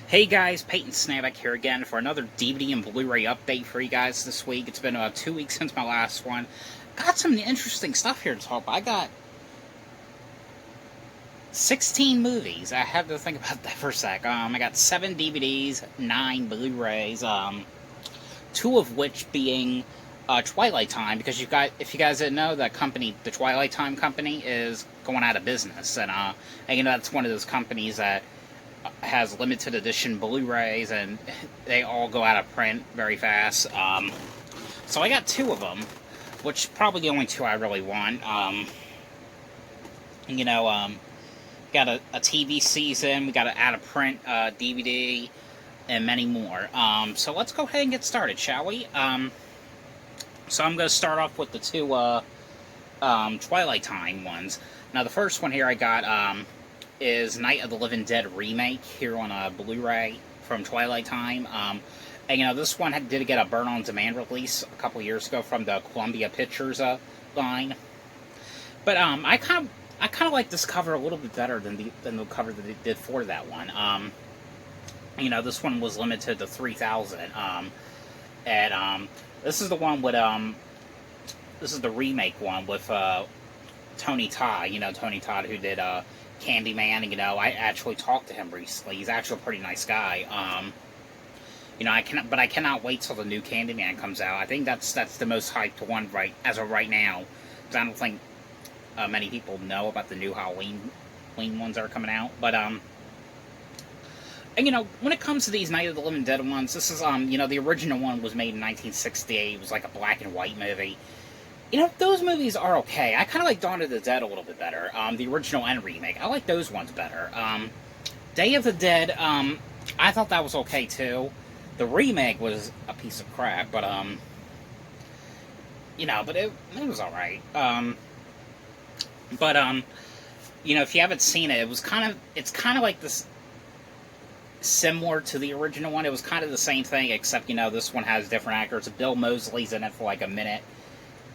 Hey guys, Peyton Snaback here again for another DVD and Blu-ray update for you guys this week. It's been about 2 weeks since my last one. Got some interesting stuff here to talk about. I got 16 movies. I had to think about that for a sec. I got 7 DVDs, 9 Blu-rays, 2 of which being Twilight Time, because if you guys didn't know, that company, the Twilight Time company, is going out of business, and that's one of those companies that has limited edition Blu-rays, and they all go out of print very fast. So I got 2 of them, which probably the only 2 I really want. Got a TV season, we got an out of print DVD, and many more. So let's go ahead and get started, shall we? So I'm going to start off with the 2 Twilight Time ones. Now the first one here I got is Night of the Living Dead remake here on a Blu-ray from Twilight Time. And this one did get a burn-on-demand release a couple years ago from the Columbia Pictures line. But I kind of like this cover a little bit better than the cover that they did for that one. This one was limited to 3,000. And this is the one with this is the remake one with Tony Todd. Tony Todd, who did Candyman. I actually talked to him recently. He's actually a pretty nice guy. I cannot wait till the new Candyman comes out. I think that's the most hyped one as of right now, because I don't think many people know about the new Halloween ones that are coming out. But when it comes to these Night of the Living Dead ones, this is the original one was made in 1968. It was like a black and white movie. Those movies are okay. I kind of like Dawn of the Dead a little bit better. The original and remake. I like those ones better. Day of the Dead, I thought that was okay too. The remake was a piece of crap, but but it was alright. If you haven't seen it, it's kind of like this, similar to the original one. It was kind of the same thing, except, this one has different actors. Bill Moseley's in it for like a minute.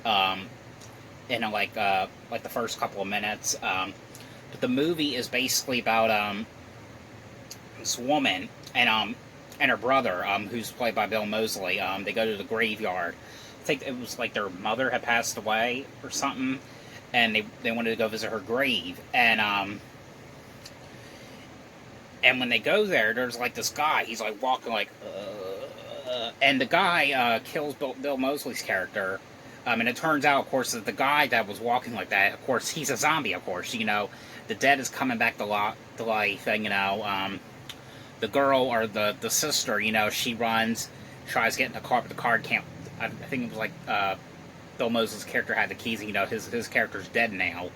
Like the first couple of minutes. But the movie is basically about this woman and her brother, who's played by Bill Moseley. They go to the graveyard. I think it was like their mother had passed away or something, and they wanted to go visit her grave. And when they go there, there's like this guy. He's like walking like, and the guy kills Bill Moseley's character. And it turns out, of course, that the guy that was walking like that, of course, he's a zombie, of course. The dead is coming back to life. And, the girl, or the sister, she runs, tries to get in the car, but the car can't. I think it was like Bill Moseley's character had the keys, and, his character's dead now.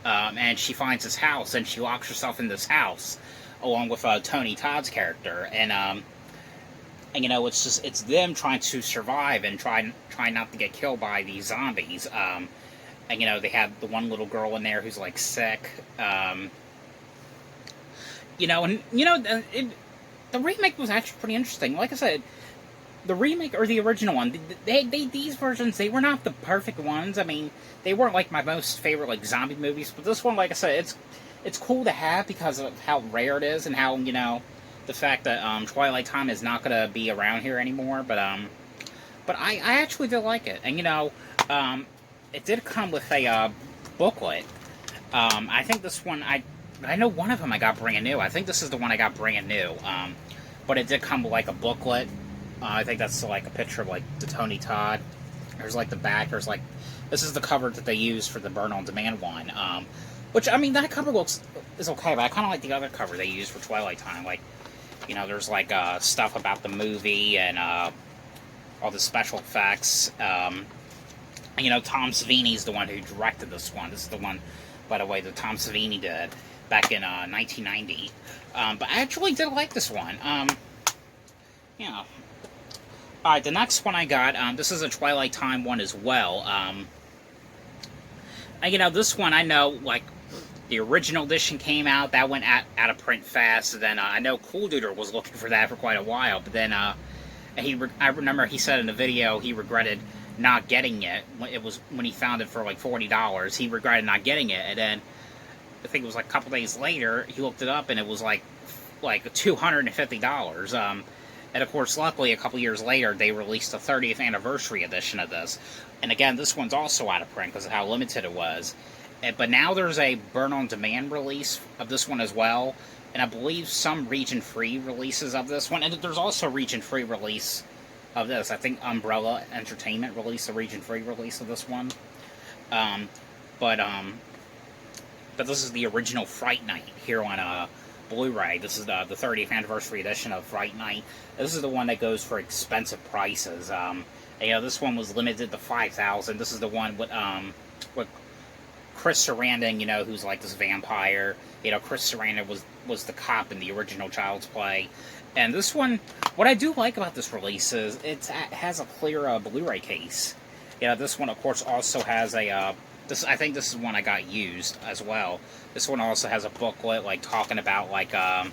And she finds his house, and she locks herself in this house, along with Tony Todd's character. And it's them trying to survive and try not to get killed by these zombies. They have the one little girl in there who's like sick. The remake was actually pretty interesting. Like I said, the remake or the original one, these versions, they were not the perfect ones. I mean, they weren't like my most favorite like zombie movies, but this one, like I said, it's cool to have because of how rare it is and how the fact that Twilight Time is not going to be around here anymore. But I actually did like it, and it did come with a booklet. I think this one I know one of them I got brand new. I think this is the one I got brand new. But it did come with like a booklet. I think that's like a picture of like the Tony Todd. There's like the back. There's like, this is the cover that they used for the Burn on Demand one. Which, I mean, that cover is okay, but I kind of like the other cover they used for Twilight Time. Like, there's like stuff about the movie and all the special effects. Tom Savini's the one who directed this one. This is the one, by the way, that Tom Savini did back in 1990. But I actually did like this one. Alright, the next one I got, this is a Twilight Time one as well. This one, I know, like, the original edition came out, that went out of print fast, and then I know Cool Duder was looking for that for quite a while, but then I remember he said in the video he regretted not getting it. It was when he found it for like $40, he regretted not getting it, and then I think it was like a couple days later, he looked it up, and it was like like $250. And of course, luckily, a couple years later, they released the 30th anniversary edition of this. And again, this one's also out of print because of how limited it was. But now there's a burn-on-demand release of this one as well. And I believe some region-free releases of this one. And there's also a region-free release of this. I think Umbrella Entertainment released a region-free release of this one. But this is the original Fright Night here on Blu-ray. This is the 30th anniversary edition of Fright Night. This is the one that goes for expensive prices. This one was limited to 5,000. This is the one with Chris Sarandon, who's like this vampire. Chris Sarandon was the cop in the original Child's Play. And this one, what I do like about this release is it has a clear Blu-ray case. This one, of course, also has a... I think this is one I got used as well. This one also has a booklet, like, talking about, like, all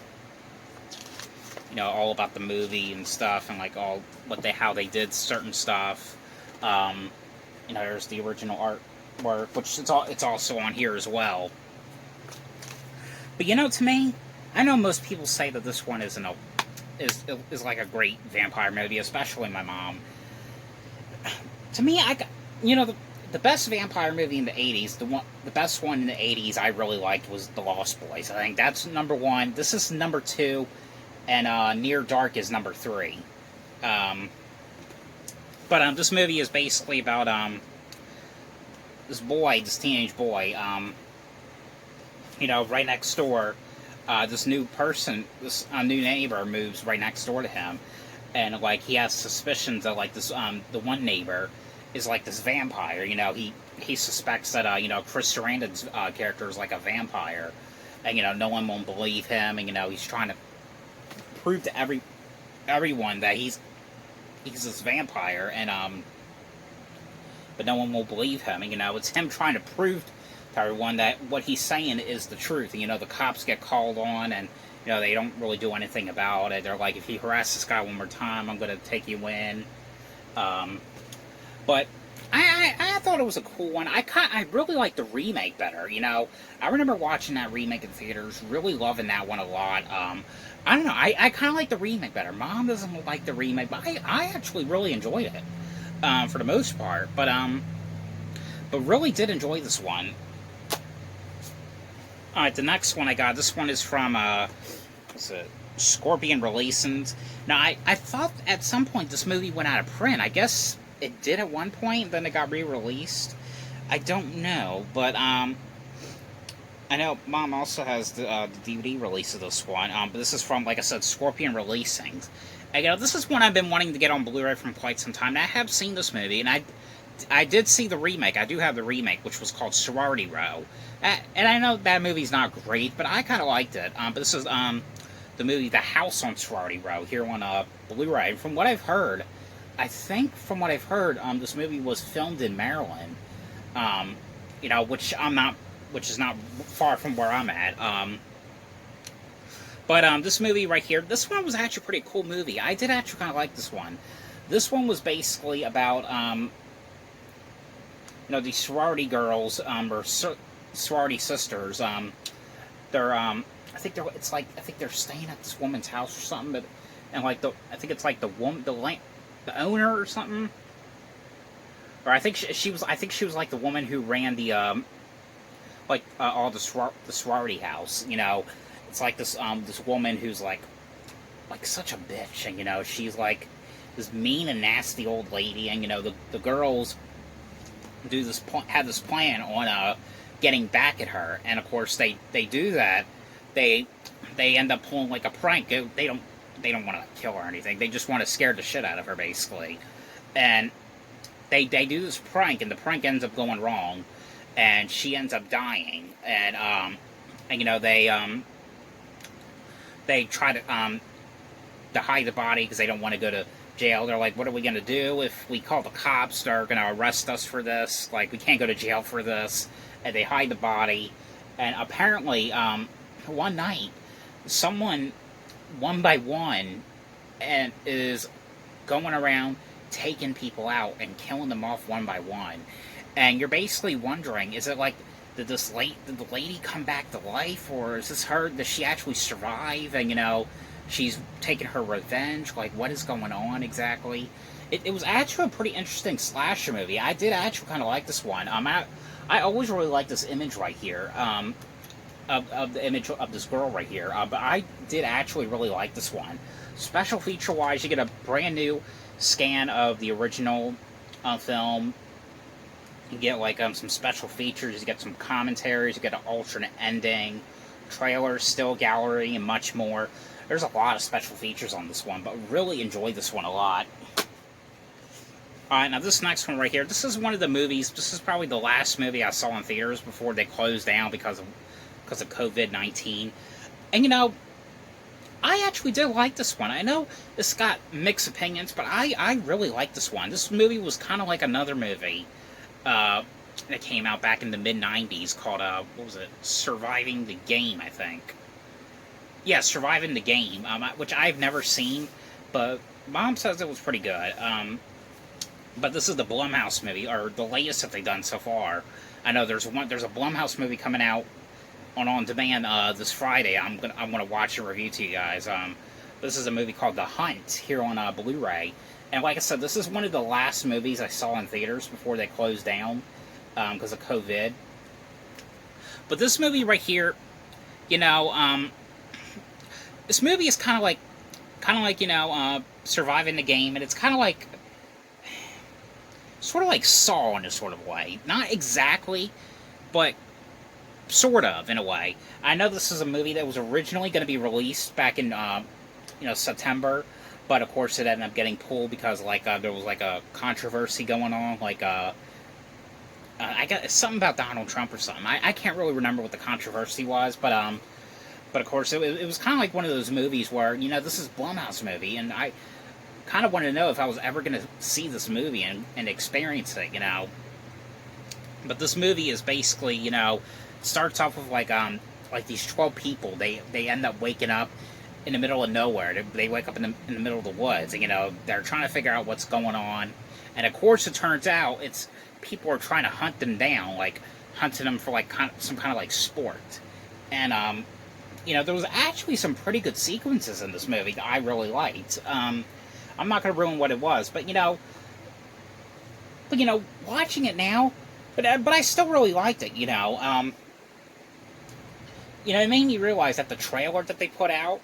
about the movie and stuff, and, like, how they did certain stuff. There's the original artwork, which it's also on here as well. But, to me, I know most people say that this one is like a great vampire movie, especially my mom. To me, the best vampire movie in the 80s, the best one in the 80s I really liked was The Lost Boys. I think that's number 1. This is number 2, and Near Dark is number 3. But this movie is basically about this teenage boy, right next door. This new person, this new neighbor moves right next door to him, and like he has suspicions that like this the one neighbor is like this vampire. He suspects that Chris Sarandon's character is like a vampire, and no one won't believe him, and he's trying to prove to everyone that he's this vampire, and but no one will believe him, and it's him trying to prove to everyone that what he's saying is the truth. The cops get called on, and they don't really do anything about it. They're like, if you harass this guy one more time, I'm going to take you in. But I thought it was a cool one. I really like the remake better. I remember watching that remake in theaters, really loving that one a lot. I don't know. I kind of like the remake better. Mom doesn't like the remake, but I actually really enjoyed it for the most part. But really did enjoy this one. All right, the next one I got. This one is from what's it? Scorpion Releases. Now I thought at some point this movie went out of print. I guess it did at one point, then it got re-released. I don't know, but I know Mom also has the DVD release of this one. But this is from, like I said, Scorpion Releases. And, this is one I've been wanting to get on Blu-ray for quite some time. Now, I have seen this movie, and I did see the remake. I do have the remake, which was called Sorority Row. And I know that movie's not great, but I kind of liked it. But this is the movie The House on Sorority Row here on Blu-ray. From what I've heard, this movie was filmed in Maryland. Which is not far from where I'm at. But this movie right here, this one was actually a pretty cool movie. I did actually kind of like this one. This one was basically about these sorority girls or sorority sisters. They're I think they're staying at this woman's house or something. I think it's like the owner or something. Or I think she was like the woman who ran the all the sorority house. It's like this woman who's like such a bitch, and she's like this mean and nasty old lady, and the girls have this plan on getting back at her, and of course they do that. They end up pulling like a prank. They don't want to kill her or anything. They just want to scare the shit out of her, basically. And they do this prank, and the prank ends up going wrong, and she ends up dying. And they try to hide the body because they don't want to go to jail. They're like, what are we going to do if we call the cops? They're going to arrest us for this. Like, we can't go to jail for this. And they hide the body. And apparently, one night, someone, one by one, and is going around taking people out and killing them off one by one. And you're basically wondering, is it like did the lady come back to life, or is this her? Does she actually survive? And she's taking her revenge. Like, what is going on exactly? It was actually a pretty interesting slasher movie. I did actually kind of like this one. I always really like this image right here. Of the image of this girl right here. But I did actually really like this one. Special feature wise, you get a brand new scan of the original film. You get like some special features, you get some commentaries, you get an alternate ending, trailers, still gallery, and much more. There's a lot of special features on this one, but really enjoyed this one a lot. Alright, now this next one right here, this is one of the movies, this is probably the last movie I saw in theaters before they closed down because of COVID-19. And I actually did like this one. I know it's got mixed opinions, but I really like this one. This movie was kind of like another movie that came out back in the mid-90s called, what was it? Surviving the Game, I think. Yeah, Surviving the Game, which I've never seen, but Mom says it was pretty good. But this is the Blumhouse movie, or the latest that they've done so far. I know there's a Blumhouse movie coming out on demand this Friday. I'm gonna watch and review to you guys. This is a movie called The Hunt here on Blu-ray. And like I said, this is one of the last movies I saw in theaters before they closed down because of COVID. But this movie right here, this movie is kind of like Surviving the Game, and it's kind of like sort of like Saw in a sort of way. Not exactly, but sort of in a way. I know this is a movie that was originally going to be released back in September. But of course, it ended up getting pulled because there was a controversy going on. I got something about Donald Trump or something. I can't really remember what the controversy was, but of course, it was kind of like one of those movies where this is Blumhouse movie, and I kind of wanted to know if I was ever going to see this movie and experience it, But this movie is basically starts off with like these 12 people. They end up waking up in the middle of nowhere. They wake up in the middle of the woods, and they're trying to figure out what's going on. And of course, it turns out it's people are trying to hunt them down, like hunting them for some kind of sport. And there was actually some pretty good sequences in this movie that I really liked. I'm not going to ruin what it was, but watching it now, but I still really liked it. It made me realize that the trailer that they put out.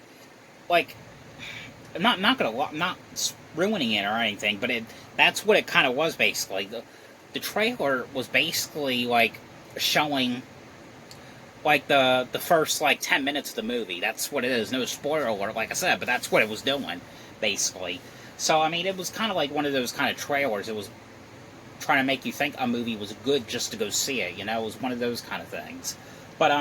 I'm not ruining it or anything, but that's what it kind of was basically. The trailer was basically showing the first 10 minutes of the movie. That's what it is. No spoiler alert, like I said, but that's what it was doing basically. So I mean, it was kind of like one of those kind of trailers. It was trying to make you think a movie was good just to go see it. It was one of those kind of things. But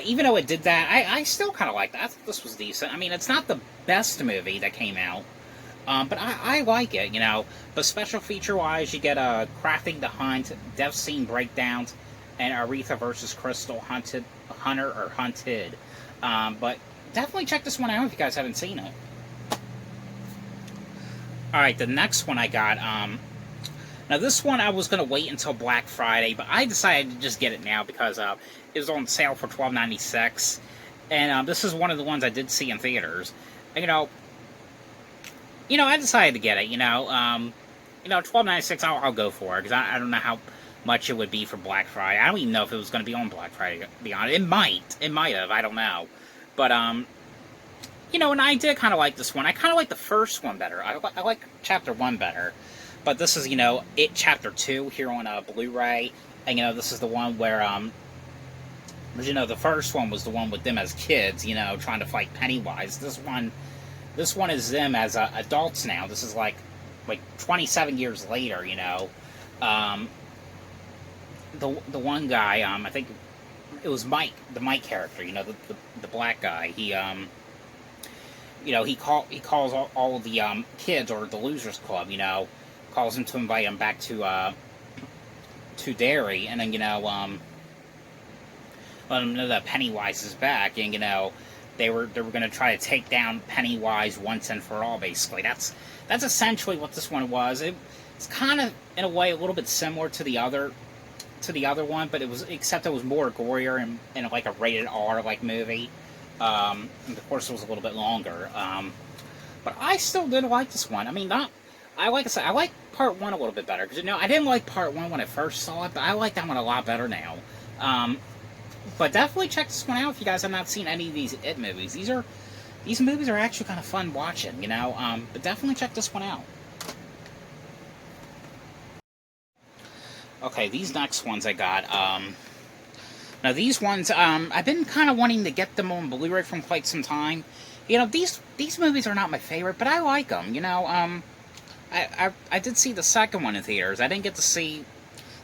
even though it did that, I still kind of liked it. I thought this was decent. I mean, it's not the best movie that came out, but I like it, But special feature-wise, you get Crafting the Hunt, Death Scene Breakdowns, and Aretha versus Crystal Hunted. But definitely check this one out if you guys haven't seen it. Alright, the next one I got, now this one I was going to wait until Black Friday, but I decided to just get it now because it was on sale for $12.96, and this is one of the ones I did see in theaters. And, I decided to get it, $12.96, I'll go for it, because I don't know how much it would be for Black Friday. I don't even know if it was going to be on Black Friday, to be honest. It might have, I don't know. But, and I did kind of like this one. I kind of like the first one better. I like Chapter 1 better. But this is, It Chapter 2 here on Blu-ray. And, this is the one where, the first one was the one with them as kids, trying to fight Pennywise. This one is them as adults now. This is like 27 years later, The one guy, I think it was Mike, the Mike character, the black guy. He calls all of the kids, or the Losers Club, calls them to invite them back to Derry, and then let them know that Pennywise is back, and they were going to try to take down Pennywise once and for all. Basically, that's essentially what this one was. It's kind of in a way a little bit similar to the other to the other one, but except it was more gorier and like a rated R like movie. And of course, it was a little bit longer. But I still did like this one. I mean, like I said, I like part one a little bit better because I didn't like part one when I first saw it, but I like that one a lot better now. But definitely check this one out if you guys have not seen any of these It movies. These movies are actually kind of fun watching, but definitely check this one out. Okay, these next ones I got, now these ones, I've been kind of wanting to get them on Blu-ray from quite some time. These movies are not my favorite, but I like them, I did see the second one in theaters. I didn't get to see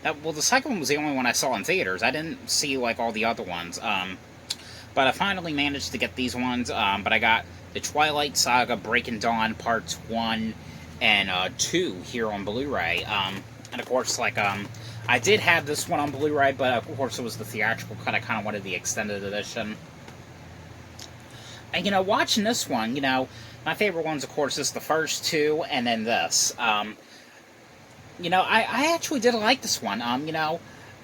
that. Well, the second one was the only one I saw in theaters. I didn't see like all the other ones. But I finally managed to get these ones. But I got the Twilight Saga Breaking Dawn Parts 1 and 2 here on Blu-ray. And of course, like I did have this one on Blu-ray, but of course it was the theatrical cut. I kind of wanted the extended edition. And watching this one, my favorite ones, of course, is the first two, and then this. I actually did like this one.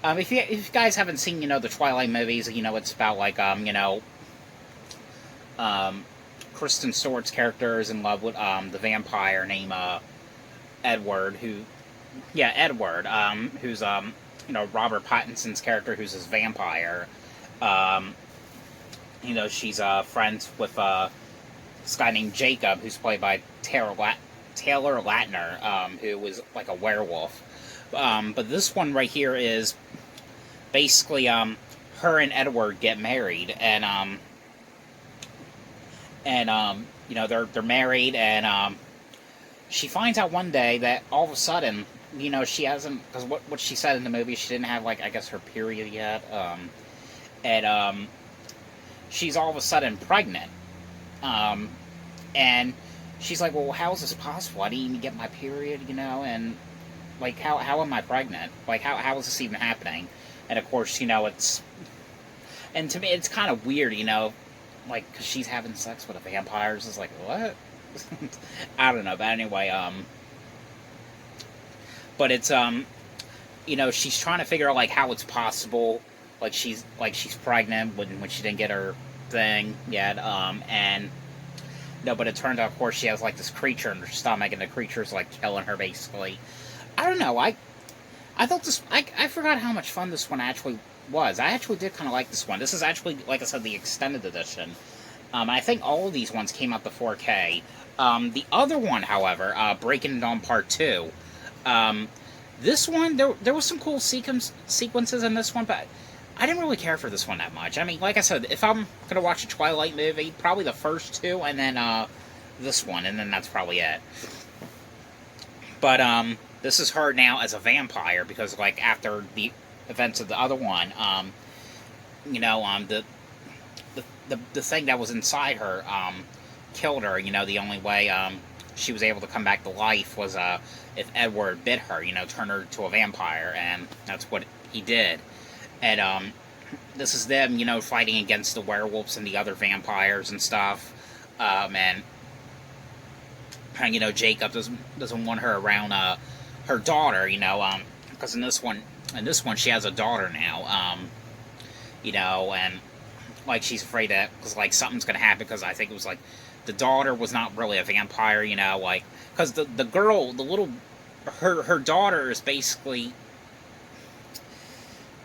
If you guys haven't seen, the Twilight movies, it's about, like, Kristen Stewart's character is in love with, the vampire named, Edward, who's, Robert Pattinson's character, who's his vampire. She's, friends with, this guy named Jacob, who's played by Taylor Lautner, who was like a werewolf. But this one right here is basically her and Edward get married, and they're married, and she finds out one day that all of a sudden, she hasn't, because what she said in the movie, she didn't have, like, I guess her period yet, and she's all of a sudden pregnant. And she's like, well, how is this possible? I didn't even get my period, and, like, how am I pregnant? Like, how is this even happening? And, of course, it's, and to me, it's kind of weird, like, because she's having sex with a vampire. It's like, what? I don't know, but anyway, but it's, she's trying to figure out, like, how it's possible, like, she's pregnant when she didn't get her thing yet, but it turned out, of course, she has, like, this creature in her stomach, and the creature's, like, killing her, basically. I don't know, I thought this, I forgot how much fun this one actually was. I actually did kind of like this one. This is actually, like I said, the extended edition. I think all of these ones came out to 4K. The other one, however, Breaking Dawn Part 2, this one, there was some cool sequences in this one, but I didn't really care for this one that much. I mean, like I said, if I'm going to watch a Twilight movie, probably the first two, and then this one, and then that's probably it. But this is her now as a vampire, because, like, after the events of the other one, the thing that was inside her killed her. The only way she was able to come back to life was if Edward bit her, turn her to a vampire, and that's what he did. And this is them, fighting against the werewolves and the other vampires and stuff. And Jacob doesn't want her around her daughter, because in this one she has a daughter now. And like she's afraid that because like something's gonna happen, because I think it was like the daughter was not really a vampire, like because the girl, her daughter is basically.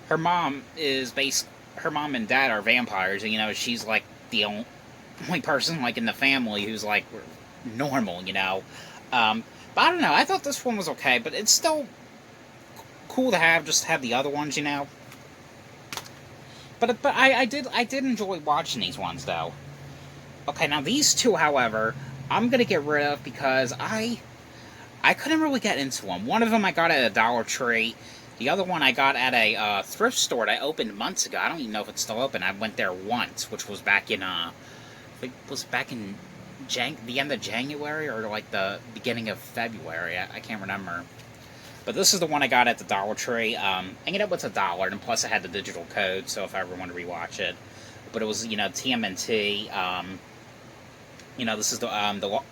Her mom and dad are vampires, and, she's, like, the only person, like, in the family who's, like, normal, But I don't know, I thought this one was okay, but it's still cool to have the other ones, But I did enjoy watching these ones, though. Okay, now these two, however, I'm gonna get rid of because I couldn't really get into them. One of them I got at a Dollar Tree. The other one I got at a thrift store that I opened months ago. I don't even know if it's still open. I went there once, which was back in, I think it was back in the end of January or like the beginning of February. I can't remember. But this is the one I got at the Dollar Tree. And it's $1, and plus it had the digital code, so if I ever want to rewatch it. But it was, TMNT. This is the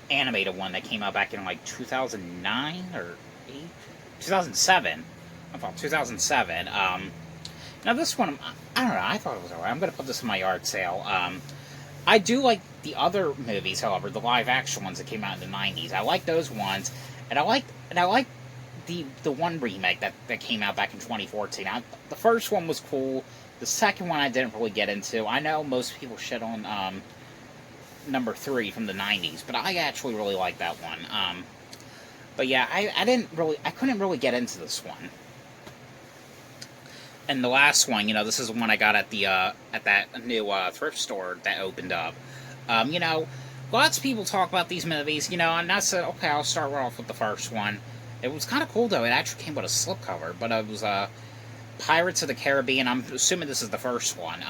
animated one that came out back in like 2009 or 2007. about 2007. Now this one, I don't know, I thought it was alright. I'm going to put this in my yard sale. I do like the other movies, however, the live action ones that came out in the 90s. I like those ones, and I like the one remake that came out back in 2014. The first one was cool. The second one I didn't really get into. I know most people shit on number 3 from the 90s, but I actually really like that one. But yeah, I couldn't really get into this one. And the last one, this is the one I got at that new thrift store that opened up. Lots of people talk about these movies, and I said, okay, I'll start off with the first one. It was kind of cool, though. It actually came with a slipcover, but it was Pirates of the Caribbean. I'm assuming this is the first one.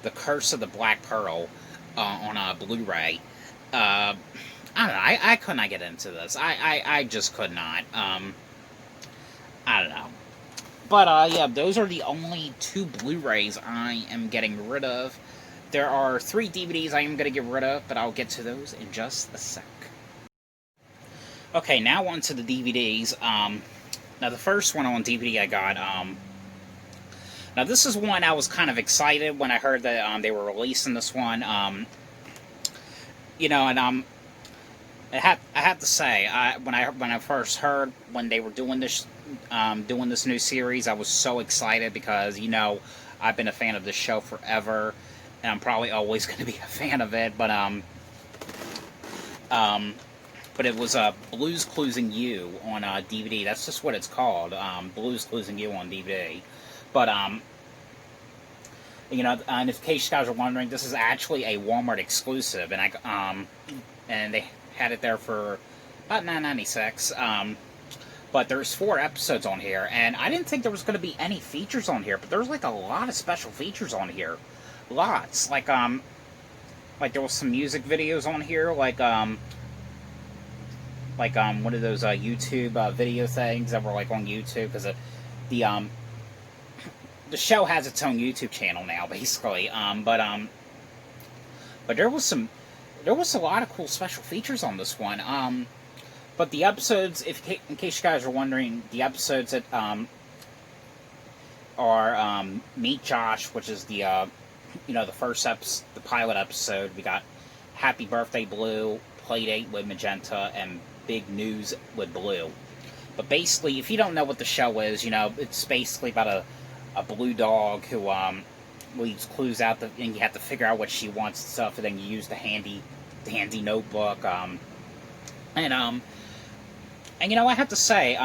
The Curse of the Black Pearl on Blu-ray. I don't know. I could not get into this. I just could not. I don't know. But, yeah, those are the only 2 Blu-rays I am getting rid of. There are 3 DVDs I am going to get rid of, but I'll get to those in just a sec. Okay, now on to the DVDs. Now, the first one on DVD I got, now this is one I was kind of excited when I heard that they were releasing this one. And I have to say, when I first heard when they were doing this new series, I was so excited because I've been a fan of this show forever, and I'm probably always going to be a fan of it. But it was Blues Clues and You on DVD. That's just what it's called, Blues Clues and You on DVD. But and in case you guys are wondering, this is actually a Walmart exclusive, and and they had it there for about $9.96. But there's 4 episodes on here, and I didn't think there was going to be any features on here, but there's like a lot of special features on here, lots. Like there was some music videos on here, like one of those YouTube video things that were like on YouTube, because the show has its own YouTube channel now, basically. But there was a lot of cool special features on this one. But the episodes, in case you guys are wondering, the episodes that are Meet Josh, which is the first the pilot episode. We got Happy Birthday Blue, Playdate with Magenta, and Big News with Blue. But basically, if you don't know what the show is, it's basically about a blue dog who leaves clues out, and you have to figure out what she wants and stuff, and then you use the handy notebook. And I have to say,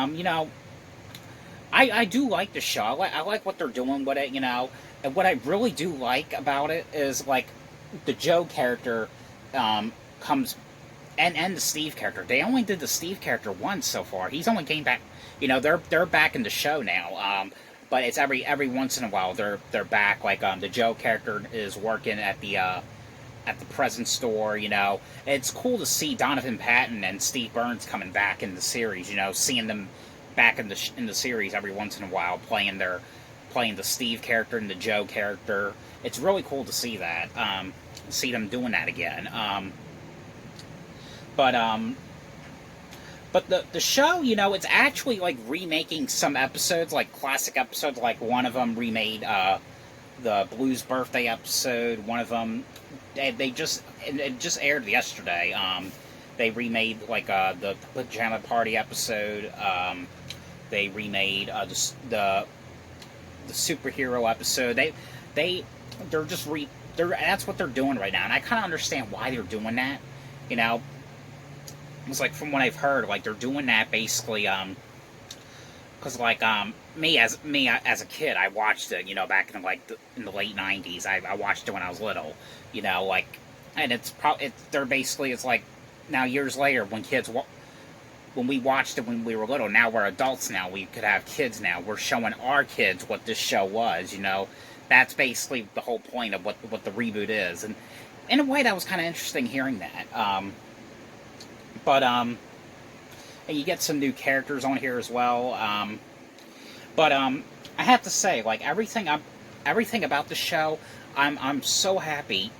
I do like the show. I like what they're doing with it, And what I really do like about it is, like, the Joe character comes, and the Steve character. They only did the Steve character once so far. He's only came back, they're back in the show now. But it's every once in a while they're back. Like the Joe character is working at the present store. It's cool to see Donovan Patton and Steve Burns coming back in the series. Seeing them back in the series every once in a while, playing the Steve character and the Joe character. It's really cool to see that. See them doing that again. But the show, it's actually like remaking some episodes, like classic episodes. Like one of them remade the Blues Birthday episode. One of them, it just aired yesterday. They remade like the Pajama Party episode. They remade the superhero episode. They're just that's what they're doing right now, and I kind of understand why they're doing that. It's like, from what I've heard, like they're doing that basically because like me as a kid, I watched it, back in the late 90s. I watched it when I was little, and they're basically, it's like now years later when we watched it when we were little. Now we're adults. Now we could have kids. Now we're showing our kids what this show was. That's basically the whole point of what the reboot is. And in a way, that was kind of interesting hearing that. But and you get some new characters on here as well. But I have to say, like everything about the show, I'm so happy.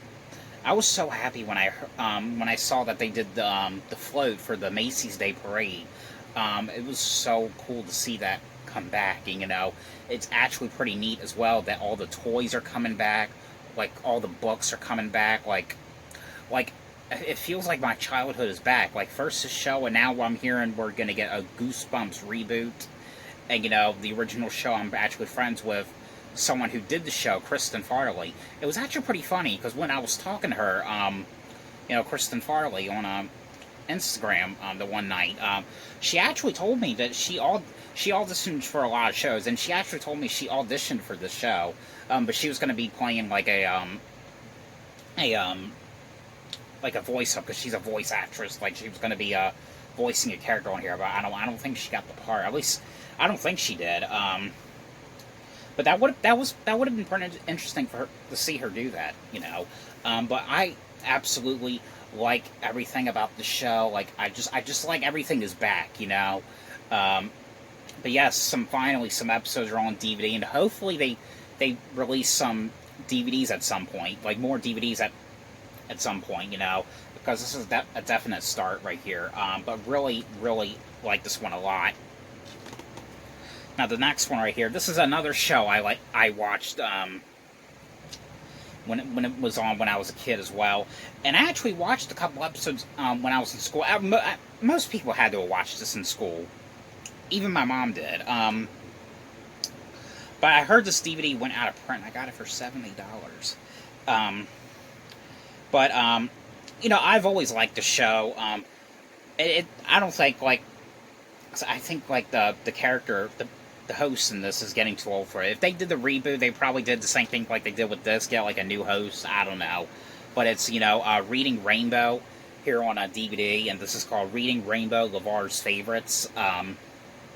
I was so happy when I saw that they did the float for the Macy's Day Parade. It was so cool to see that come back. And, you know, it's actually pretty neat as well that all the toys are coming back, like, all the books are coming back, like, it feels like my childhood is back. Like, first the show, and now I'm hearing we're gonna get a Goosebumps reboot. And, you know, the original show, I'm actually friends with someone who did the show, Kristen Farley. It was actually pretty funny, because when I was talking to her, you know, Kristen Farley on Instagram the one night, she actually told me that she auditioned for a lot of shows, and she actually told me she auditioned for the show, but she was going to be playing like a voice up, because she's a voice actress. Like, she was going to be voicing a character on here, but I don't think she got the part. At least I don't think she did. But that would have been pretty interesting for her to see her do that, you know. But I absolutely like everything about the show. Like, I just like everything is back, you know. But yes, finally some episodes are on DVD, and hopefully they release some DVDs at some point, like more DVDs at some point, you know, because this is a definite start right here. But really like this one a lot. Now the next one right here, this is another show I watched when it was on when I was a kid as well, and I actually watched a couple episodes when I was in school. Most people had to have watched this in school, even my mom did. But I heard this DVD went out of print. I got it for $70. But you know, I've always liked the show. I don't think, like, I think like the character, the host in this is getting too old for it. If they did the reboot, they probably did the same thing like they did with this, get like a new host. I don't know. But it's, you know, Reading Rainbow here on a DVD, and this is called Reading Rainbow, LEVAR'S Favorites. And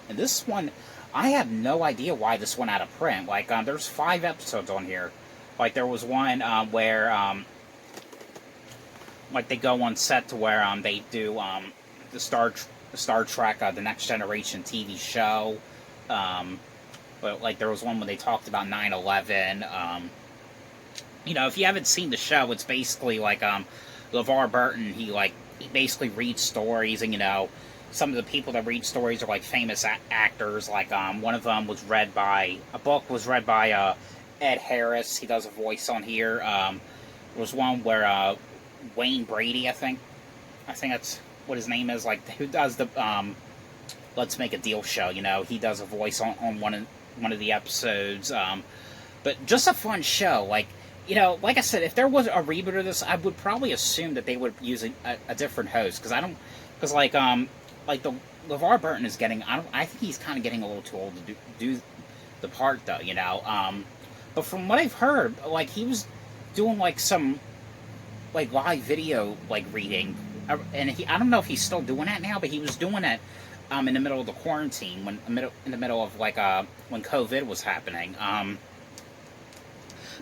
this one, I have no idea why this went out of print. Like, there's 5 episodes on here. Like, there was one where, like, they go on set to where they do the Star Trek, The Next Generation TV show. But, like, there was one when they talked about 9/11. You know, if you haven't seen the show, it's basically like LeVar Burton. He basically reads stories, and, you know, some of the people that read stories are like famous actors. Like, one of them was read by Ed Harris. He does a voice on here. There was one where Wayne Brady, I think that's what his name is, like, who does the Let's Make a Deal show, you know, he does a voice on one of the episodes. But just a fun show. Like, you know, like I said, if there was a reboot of this, I would probably assume that they would use a different host, because like the LeVar Burton is getting, I think he's kind of getting a little too old to do the part, though, you know. But from what I've heard, like, he was doing like some like live video like reading, and I don't know if he's still doing that now, but he was doing it in the middle of the quarantine, in the middle of like when COVID was happening.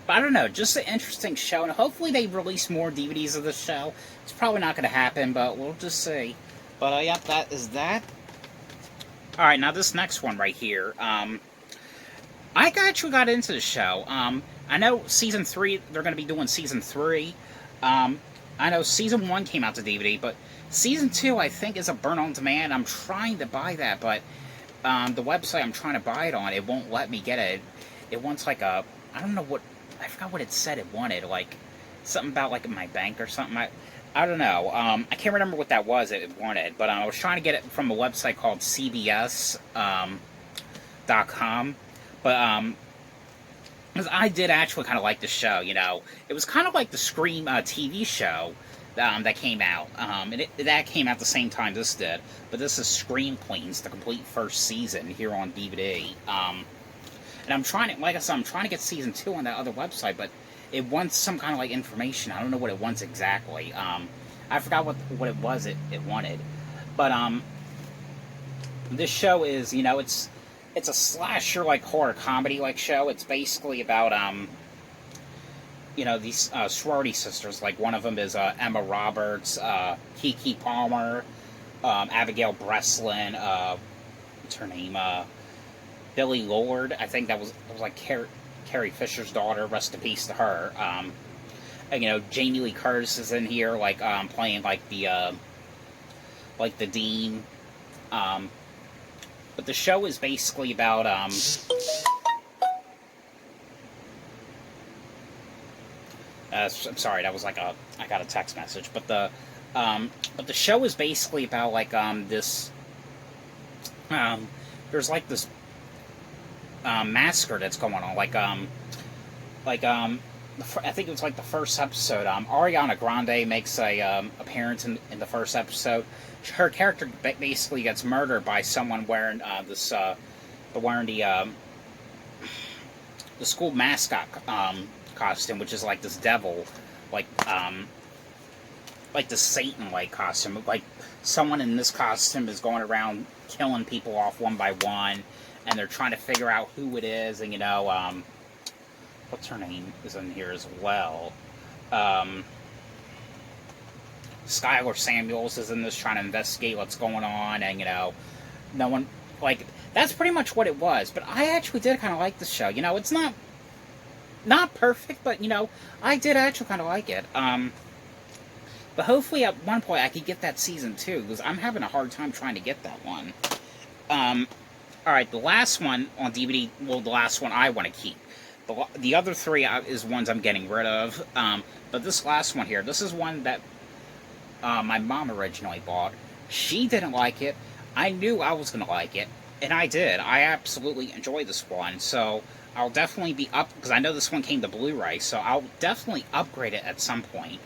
But I don't know, just an interesting show, and hopefully they release more DVDs of the show. It's probably not going to happen, but we'll just see. But yep, that is that. All right, now this next one right here. I actually got into the show. I know season 3, they're going to be doing season 3. I know season 1 came out to DVD, but season 2, I think, is a burn on demand. I'm trying to buy that, but the website I'm trying to buy it on, it won't let me get it. It wants like I don't know what, I forgot what it said it wanted, like something about like my bank or something. I don't know. I can't remember what that was it wanted, but I was trying to get it from a website called CBS.com. But because I did actually kind of like the show, you know. It was kind of like the Scream TV show that came out. And that came out the same time this did. But this is Scream Queens, the complete first season here on DVD. And I'm trying to, like I said, I'm trying to get season 2 on that other website, but it wants some kind of like information. I don't know what it wants exactly. I forgot what it was it wanted. But this show is, you know, it's a slasher like horror comedy like show. It's basically about you know, these sorority sisters. Like, one of them is Emma Roberts, Kiki Palmer, Abigail Breslin, what's her name? Billy Lord. I think that was like Carrie Fisher's daughter. Rest in peace to her. And, you know, Jamie Lee Curtis is in here, like playing like the dean. But the show is basically about, I'm sorry, that was like I got a text message. But the show is basically about, like, this, there's, like, this, massacre that's going on. I think it was like the first episode. Ariana Grande makes a appearance in the first episode. Her character basically gets murdered by someone wearing wearing the school mascot costume, which is like this devil, like the Satan-like costume. Like, someone in this costume is going around killing people off one by one, and they're trying to figure out who it is. And what's her name is in here as well. Skylar Samuels is in this, trying to investigate what's going on, and no one, like, that's pretty much what it was. But I actually did kind of like the show. It's not perfect, but I did actually kind of like it. But hopefully at one point I could get that season 2, because I'm having a hard time trying to get that one. Alright, the last one on DVD, well, the last one I want to keep. The other 3 is ones I'm getting rid of. But this last one here, this is one that my mom originally bought. She didn't like it. I knew I was going to like it, and I did. I absolutely enjoyed this one, so I'll definitely be up, because I know this one came to Blu-ray, so I'll definitely upgrade it at some point.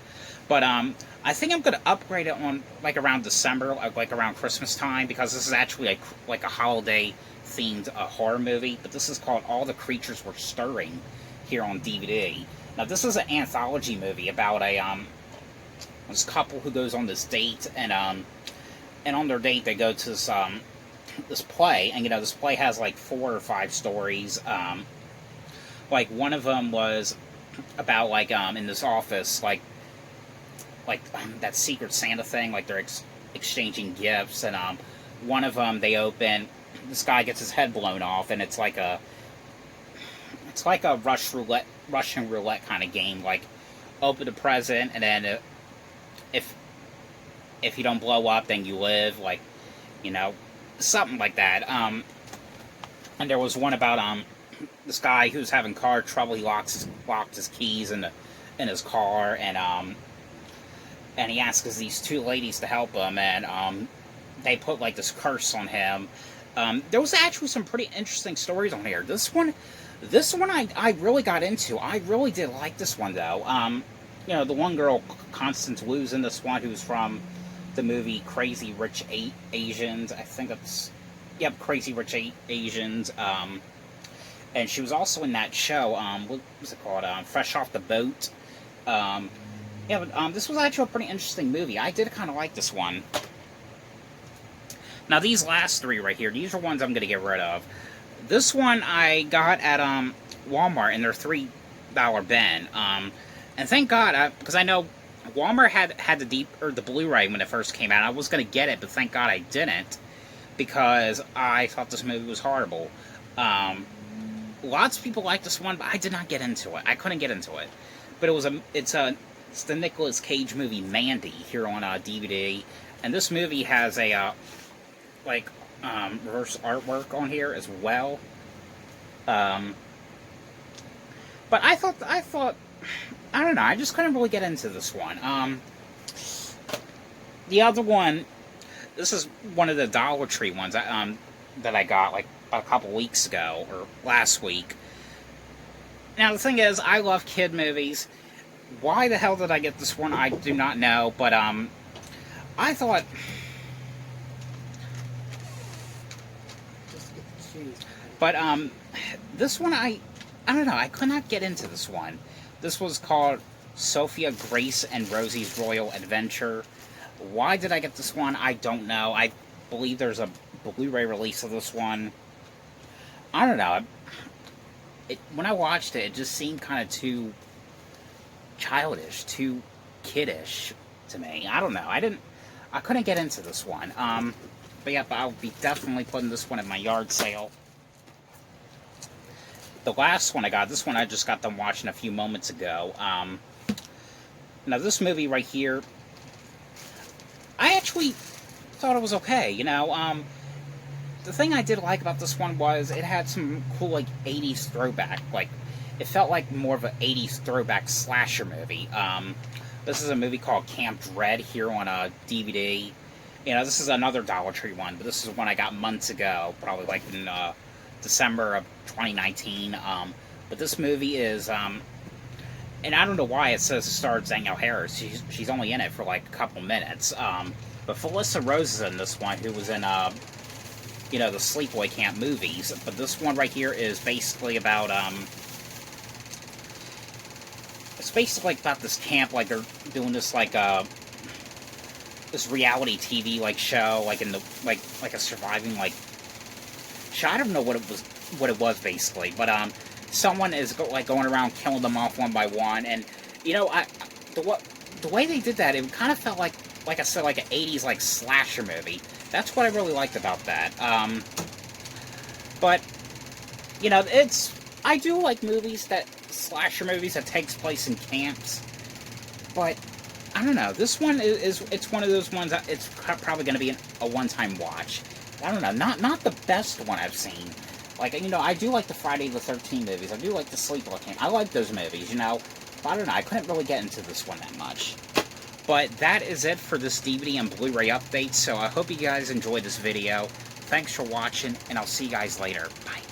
But I think I'm going to upgrade it on, like, around December, like around Christmas time, because this is actually like a holiday-themed horror movie. But this is called All the Creatures Were Stirring here on DVD. Now, this is an anthology movie about this couple who goes on this date, and on their date they go to this play, and this play has like 4 or 5 stories. Like, one of them was about, like, in this office, like that Secret Santa thing, like they're exchanging gifts, and one of them they open, this guy gets his head blown off, and it's like a Russian roulette kind of game. Like, open the present, and then if you don't blow up, then you live, like, something like that. And there was one about this guy who's having car trouble. He locked his keys in his car, and he asks these 2 ladies to help him, and they put, like, this curse on him. There was actually some pretty interesting stories on here. This one I really got into. I really did like this one, though. The one girl, Constance Wu's in this one, who's from the movie Crazy Rich Asians. I think it's, yep, Crazy Rich Asians. And she was also in that show, what was it called? Fresh Off the Boat. Yeah, but this was actually a pretty interesting movie. I did kind of like this one. Now, these last 3 right here, these are ones I'm going to get rid of. This one I got at Walmart in their $3 bin. And thank God, because I know Walmart had the Blu-ray when it first came out. I was going to get it, but thank God I didn't, because I thought this movie was horrible. Lots of people like this one, but I did not get into it. I couldn't get into it. But it's the Nicolas Cage movie Mandy here on DVD, and this movie has a reverse artwork on here as well. But I thought I don't know. I just couldn't really get into this one. The other one, this is one of the Dollar Tree ones that I got like a couple weeks ago or last week. Now, the thing is, I love kid movies. Why the hell did I get this one? I do not know, but I thought. But this one I don't know. I could not get into this one. This was called Sophia, Grace, and Rosie's Royal Adventure. Why did I get this one? I don't know. I believe there's a Blu-ray release of this one. I don't know. When I watched it, it just seemed kind of too childish, too kiddish to me. I don't know. I couldn't get into this one. But yeah, I'll be definitely putting this one in my yard sale. The last one I got, this one I just got done watching a few moments ago. Now, this movie right here, I actually thought it was okay. the thing I did like about this one was it had some cool, like, 80s throwback. Like, it felt like more of an 80s throwback slasher movie. This is a movie called Camp Dread here on a DVD. You know, this is another Dollar Tree one, but this is one I got months ago, probably like in December of 2019. But this movie is, and I don't know why it says it stars Danielle Harris. She's only in it for like a couple minutes. But Felissa Rose is in this one, who was in, you know, the Sleepaway Camp movies. But this one right here is basically about, it's basically like about this camp, like they're doing this like this reality TV like show, like in the like a surviving like show. I don't know what it was basically, but someone is like going around killing them off one by one, and you know, the way they did that, it kind of felt like I said, like an 80s like slasher movie. That's what I really liked about that. But you know, I do like slasher movies that takes place in camps, but I don't know, this one it's one of those ones that it's probably going to be a one-time watch. I don't know, not the best one I've seen. Like, you know, I do like the Friday the 13th movies, I do like the Sleepaway Camp, I like those movies, you know, but I don't know, I couldn't really get into this one that much. But that is it for this DVD and Blu-ray update, so I hope you guys enjoyed this video. Thanks for watching, and I'll see you guys later. Bye.